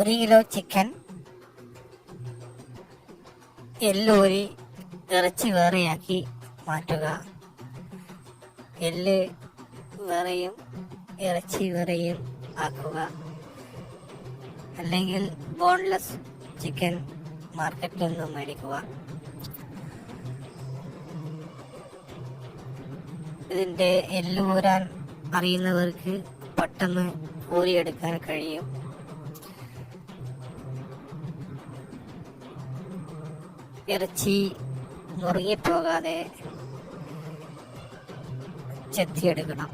1 kilo chicken എല്ലൂരി ഇറച്ചി വേറെയാക്കി മാറ്റുക. എല്ല് വേറെയും ഇറച്ചി വേറെയും ആക്കുക. അല്ലെങ്കിൽ ബോൺലെസ് ചിക്കൻ മാർക്കറ്റിൽ നിന്നും മേടിക്കുക. ഇതിൻ്റെ എല്ല് ഊരാൻ അറിയുന്നവർക്ക് പെട്ടെന്ന് ഊരിയെടുക്കാൻ കഴിയും. ഇറച്ചി മുറുകിപ്പോകാതെ ചെത്തിയെടുക്കണം.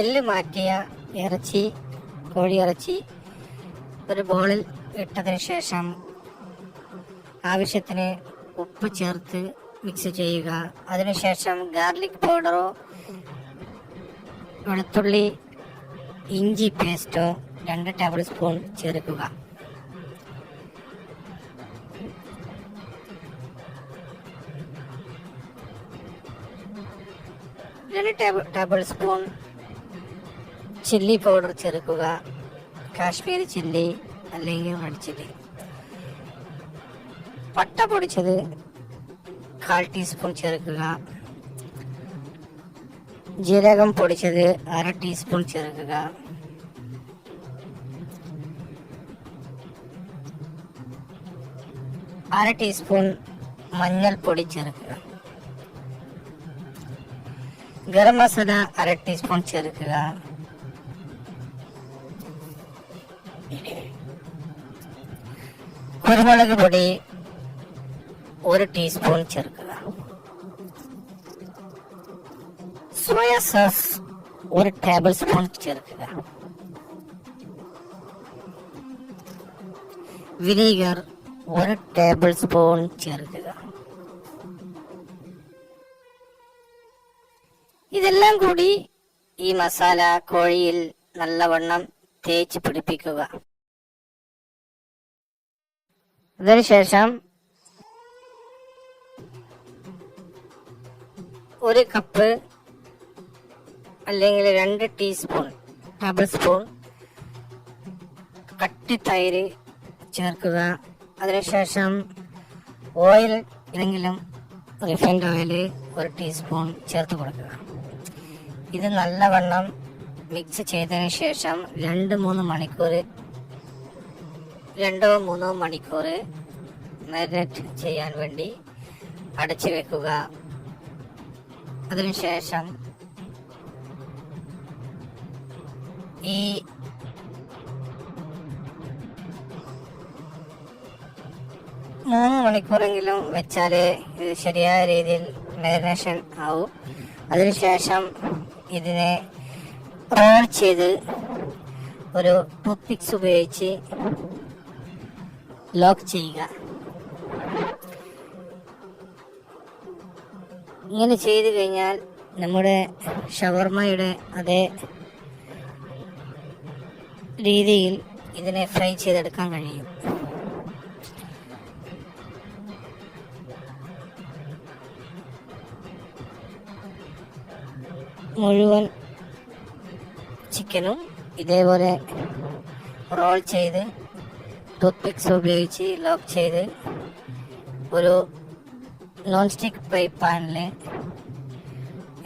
എല്ല് മാറ്റിയ ഇറച്ചി, കോഴിയിറച്ചി ഒരു ബോളിൽ ഇട്ടതിന് ശേഷം ആവശ്യത്തിന് ഉപ്പ് ചേർത്ത് മിക്സ് ചെയ്യുക. അതിനുശേഷം ഗാർലിക് പൗഡറോ വെളുത്തുള്ളി ഇഞ്ചി പേസ്റ്റോ 2 ടേബിൾ സ്പൂൺ ചേർക്കുക. ടേബിൾ സ്പൂൺ ചില്ലി പൗഡർ ചേർക്കുക. കാശ്മീരി ചില്ലി അല്ലെങ്കിൽ റെഡ് ചില്ലി. പട്ട പൊടിച്ചത് 1/4 ടീസ്പൂൺ ചേർക്കുക. ജീരകം പൊടിച്ചത് 1/2 ടീസ്പൂൺ ചേർക്കുക. അര ടീസ്പൂൺ മഞ്ഞൾപ്പൊടി ചേർക്കുക. ഗരം മസാല 1/2 ടീസ്പൂൺ ചേർക്കുക. കുരുമുളക് പൊടി 1 ടീസ്പൂൺ ചേർക്കുക. സോയ സോസ് 1 ടേബിൾ സ്പൂൺ ചേർക്കുക. വിനീഗർ 1 ടേബിൾ സ്പൂൺ ചേർക്കുക. ഇതെല്ലാം കൂടി ഈ മസാല കോഴിയിൽ നല്ലവണ്ണം തേച്ച് പിടിപ്പിക്കുക. അതിനുശേഷം 1 കപ്പ് അല്ലെങ്കിൽ 2 ടേബിൾ സ്പൂൺ കട്ടി തൈര് ചേർക്കുക. അതിനുശേഷം ഓയിൽ ഏതെങ്കിലും റിഫൈൻഡ് ഓയിൽ 1 ടീസ്പൂൺ ചേർത്ത് കൊടുക്കുക. ഇത് നല്ലവണ്ണം മിക്സ് ചെയ്തതിന് ശേഷം 2-3 മണിക്കൂർ മാരിനേറ്റ് ചെയ്യാൻ വേണ്ടി അടച്ചു വെക്കുക. അതിനുശേഷം ഈ 3 മണിക്കൂറെങ്കിലും വെച്ചാലേ ഇത് ശരിയായ രീതിയിൽ മാരിനേഷൻ ആവും. അതിനുശേഷം ഇതിനെ റോൾ ചെയ്ത് ഒരു ടൂത്ത് പിക്സ് ഉപയോഗിച്ച് ലോക്ക് ചെയ്യുക. ഇങ്ങനെ ചെയ്തു കഴിഞ്ഞാൽ നമ്മുടെ ഷവർമയുടെ അതേ രീതിയിൽ ഇതിനെ ഫ്രൈ ചെയ്തെടുക്കാൻ കഴിയും. മുഴുവൻ ചിക്കനും ഇതേപോലെ റോൾ ചെയ്ത് ടൂത്ത് പിക്സ് ഉപയോഗിച്ച് ലോക്ക് ചെയ്ത് ഒരു നോൺ സ്റ്റിക്ക് ഫ്രൈ പാനിൽ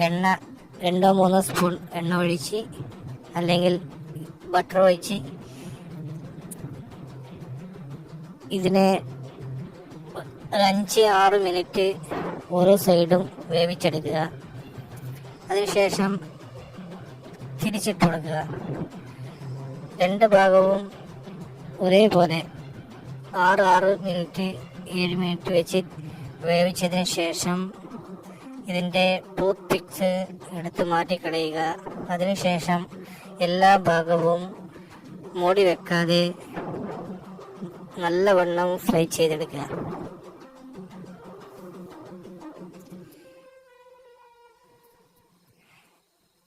2-3 സ്പൂൺ എണ്ണ ഒഴിച്ച് അല്ലെങ്കിൽ ബട്ടർ ഒഴിച്ച് ഇതിനെ 5-6 മിനിറ്റ് ഓരോ സൈഡും വേവിച്ചെടുക്കുക. അതിനുശേഷം തിരിച്ചിട്ട് കൊടുക്കുക. 2 ഭാഗവും ഒരേപോലെ 6 മിനിറ്റ് 7 മിനിറ്റ് വെച്ച് വേവിച്ചതിന് ശേഷം ഇതിൻ്റെ ടൂത്ത് പിക്സ് എടുത്ത് മാറ്റിക്കളയുക. അതിനുശേഷം എല്ലാ ഭാഗവും മൂടി വെക്കാതെ നല്ലവണ്ണം ഫ്രൈ ചെയ്തെടുക്കുക.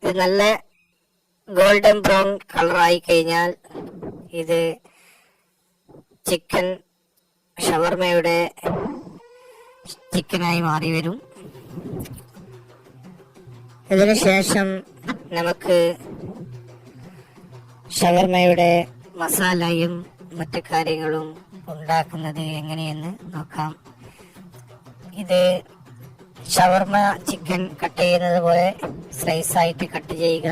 ഇത് നല്ല ഗോൾഡൻ ബ്രൗൺ കളറായി കഴിഞ്ഞാൽ ഇത് ചിക്കൻ ഷവർമയുടെ ചിക്കനായി മാറി വരും. ഇതിനു ശേഷം നമുക്ക് ഷവർമയുടെ മസാലയും മറ്റു കാര്യങ്ങളും ഉണ്ടാക്കുന്നത് എങ്ങനെയെന്ന് നോക്കാം. ഇത് ഷവർമ ചിക്കൻ കട്ട് ചെയ്യുന്നത് പോലെ സ്ലൈസായിട്ട് കട്ട് ചെയ്യുക.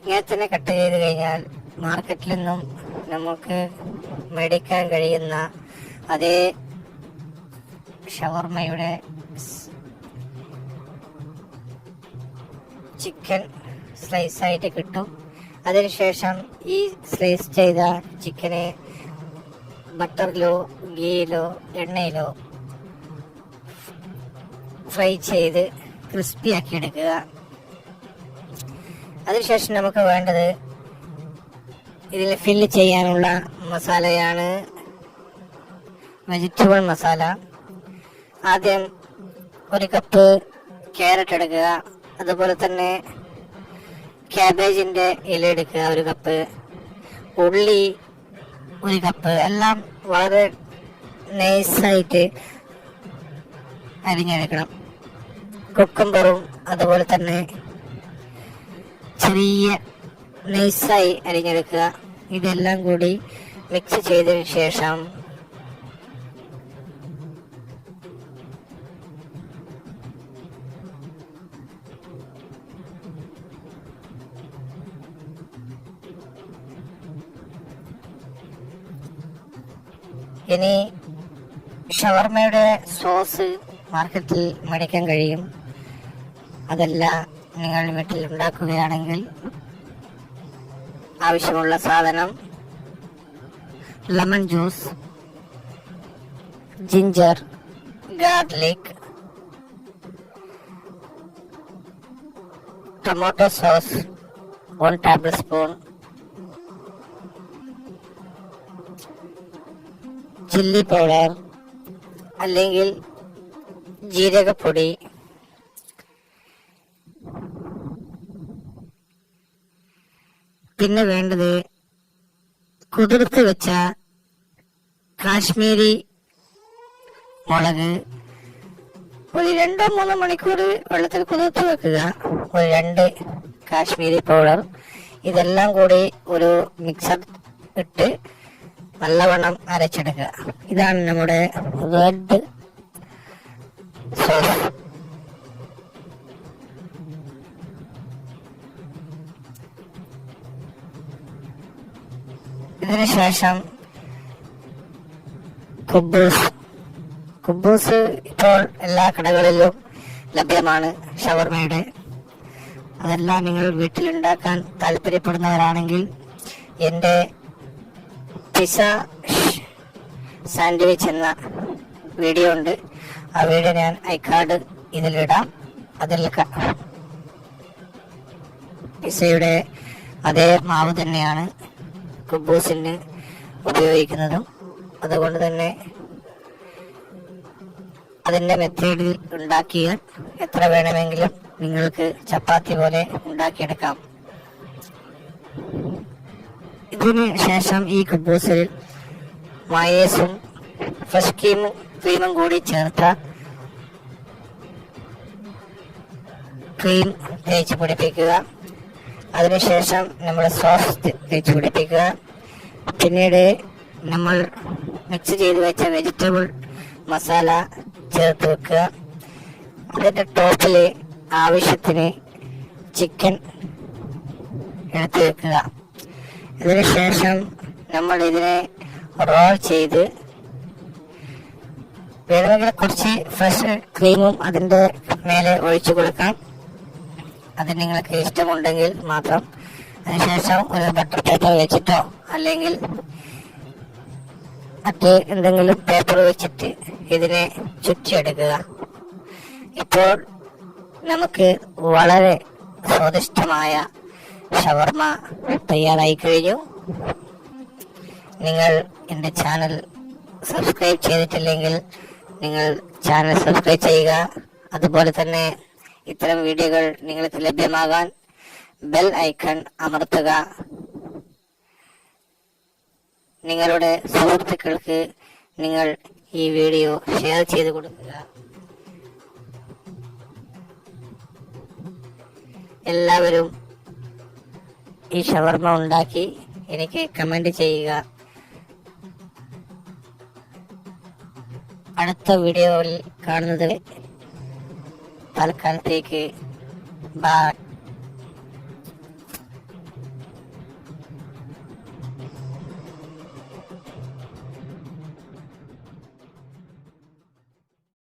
ഇങ്ങനെ തന്നെ കട്ട് ചെയ്ത് കഴിഞ്ഞാൽ മാർക്കറ്റിൽ നിന്നും നമുക്ക് മേടിക്കാൻ കഴിയുന്ന അതേ ഷവർമയുടെ ചിക്കൻ സ്ലൈസായിട്ട് കിട്ടും. അതിനുശേഷം ഈ സ്ലൈസ് ചെയ്ത ചിക്കനെ ബട്ടറിലോ ഗീയിലോ എണ്ണയിലോ ഫ്രൈ ചെയ്ത് ക്രിസ്പിയാക്കി എടുക്കുക. അതിനുശേഷം നമുക്ക് വേണ്ടത് ഇതിൽ ഫില്ല് ചെയ്യാനുള്ള മസാലയാണ് വെജിറ്റബിൾ മസാല. ആദ്യം 1 കപ്പ് ക്യാരറ്റ് എടുക്കുക. അതുപോലെ തന്നെ ക്യാബേജിൻ്റെ ഇല എടുക്കുക 1 കപ്പ്, ഉള്ളി 1 കപ്പ്. എല്ലാം വളരെ നൈസായിട്ട് അരിഞ്ഞെടുക്കണം. കുക്കുംബറും അതുപോലെ തന്നെ ചെറിയ നൈസായി അരിഞ്ഞെടുക്കുക. ഇതെല്ലാം കൂടി മിക്സ് ചെയ്തതിന് ശേഷം ഇനി ഷവർമയുടെ സോസ് മാർക്കറ്റിൽ മേടിക്കാൻ കഴിയും. അതല്ല നിങ്ങൾ വീട്ടിൽ ഉണ്ടാക്കുകയാണെങ്കിൽ ആവശ്യമുള്ള സാധനം lemon juice, ginger, garlic, tomato sauce 1 table spoon, chilli powder അല്ലെങ്കിൽ ജീരകപ്പൊടി, പിന്നെ വേണ്ടത് കുതിർത്ത് വെച്ച കാശ്മീരി മുളക് 2-3 മണിക്കൂർ വെള്ളത്തിൽ കുതിർത്ത് വെക്കുക. 2 കാശ്മീരി പൗഡർ. ഇതെല്ലാം കൂടി ഒരു മിക്സർ ഇട്ട് നല്ലവണ്ണം അരച്ചെടുക്കുക. ഇതാണ് നമ്മുടെ റെഡ് സോസ്. ഇതിനുശേഷം കുബൂസ് ഇപ്പോൾ എല്ലാ കടകളിലും ലഭ്യമാണ് ഷവർമയുടെ. അതെല്ലാം നിങ്ങൾ വീട്ടിലുണ്ടാക്കാൻ താല്പര്യപ്പെടുന്നവരാണെങ്കിൽ എൻ്റെ പിസ്സ സാൻഡ്വിച്ച് എന്ന വീഡിയോ ഉണ്ട്. ആ വീഡിയോ ഞാൻ ഐക്കാർഡ് ഇതിലിടാം. അതിൽ പിസ്സയുടെ അതേ മാവ് തന്നെയാണ് കുബൂസിന് ഉപയോഗിക്കുന്നതും. അതുകൊണ്ട് തന്നെ അതിൻ്റെ മെത്തേഡിൽ ഉണ്ടാക്കിയാൽ എത്ര വേണമെങ്കിലും നിങ്ങൾക്ക് ചപ്പാത്തി പോലെ ഉണ്ടാക്കിയെടുക്കാം. ഇതിന് ശേഷം ഈ കുബൂസിൽ മയോണൈസും ഫ്രഷ് ക്രീമും കൂടി ചേർത്ത ക്രീം തേച്ച് പിടിപ്പിക്കുക. അതിനുശേഷം നമ്മൾ സോസ് തേച്ച് പിടിപ്പിക്കുക. പിന്നീട് നമ്മൾ മിക്സ് ചെയ്ത് വെച്ച വെജിറ്റബിൾ മസാല ചേർത്ത് വെക്കുക. അതിൻ്റെ ടോപ്പിൽ ആവശ്യത്തിന് ചിക്കൻ എടുത്ത് വെക്കുക. ഇതിനുശേഷം നമ്മൾ ഇതിനെ റോൾ ചെയ്ത് വേണമെങ്കിൽ കുറച്ച് ഫ്രഷ് ക്രീമും അതിൻ്റെ മേലെ ഒഴിച്ചു കൊടുക്കാം. അത് നിങ്ങൾക്ക് ഇഷ്ടമുണ്ടെങ്കിൽ മാത്രം. അതിനുശേഷം ഒരു ബട്ടർ പേപ്പർ വെച്ചിട്ടോ അല്ലെങ്കിൽ മറ്റ് എന്തെങ്കിലും പേപ്പർ വെച്ചിട്ട് ഇതിനെ ചുറ്റിയെടുക്കുക. ഇപ്പോൾ നമുക്ക് വളരെ സ്വാദിഷ്ടമായ ഷവർമ തയ്യാറായി കഴിഞ്ഞു. നിങ്ങൾ എൻ്റെ ചാനൽ സബ്സ്ക്രൈബ് ചെയ്തിട്ടില്ലെങ്കിൽ നിങ്ങൾ ചാനൽ സബ്സ്ക്രൈബ് ചെയ്യുക. അതുപോലെ തന്നെ ഇത്തരം വീഡിയോകൾ നിങ്ങൾക്ക് ലഭ്യമാകാൻ ബെൽ ഐക്കൺ അമർത്തുക. നിങ്ങളുടെ സുഹൃത്തുക്കൾക്ക് നിങ്ങൾ ഈ വീഡിയോ ഷെയർ ചെയ്ത് കൊടുക്കുക. എല്ലാവരും ഈ ഷവർമ ഉണ്ടാക്കി എനിക്ക് കമന്റ് ചെയ്യുക. അടുത്ത വീഡിയോയിൽ കാണുന്നത് തൽക്കാലത്തേക്ക് ബൈ.